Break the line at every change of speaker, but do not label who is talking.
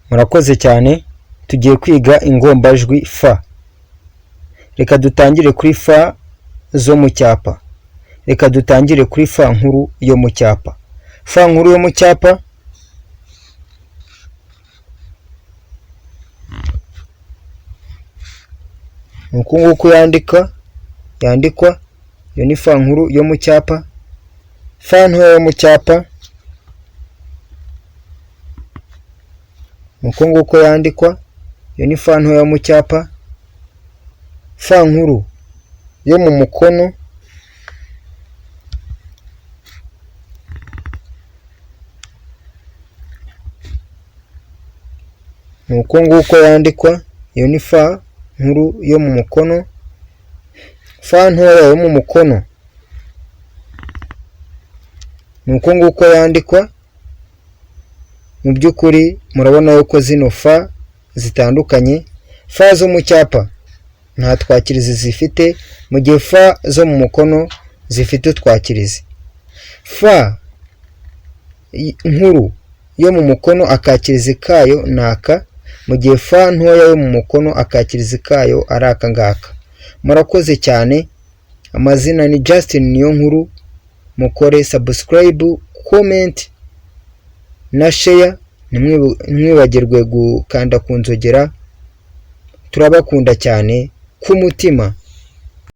Murakoze cyane, tugiye kwiga ingombajwi fa. Reka dutangire kuri fa zo mu cyapa. Reka dutangire kuri fa nkuru yo mu cyapa. Fa nkuru yo mu cyapa uku nguku yandikwa, iyo ni fa nkuru yo mu cyapa. Fa ntoya yo mu cyapa uku nguku yandikwa, iyo ni fa ntoya yo mu cyapa. Fa nkuru yo mu mukono uku nguku yandikwa, iyo ni fa nkuru yo mu mukono. Fa ntoya yo mu mukono uku nguku yandikwa. Mu by'ukuri murabona yuko zino fa zitandukanye. Fa zo mu cyapa nta twakirizi zifite, mu gihe fa zo mu mukono zifite utwakirizi. Fa nkuru yo mu mukono akakirizi kayo naka, mu gihe fa ntoya yo mu mukono akakirizi kayo ari aka ngaka. Murakoze cyane, amazina ni Justin Niyonkuru. Mukore subscribe, comment na share, ntimwibagirwe gukanda ku nzogera. Turabakunda cyane ku mutima.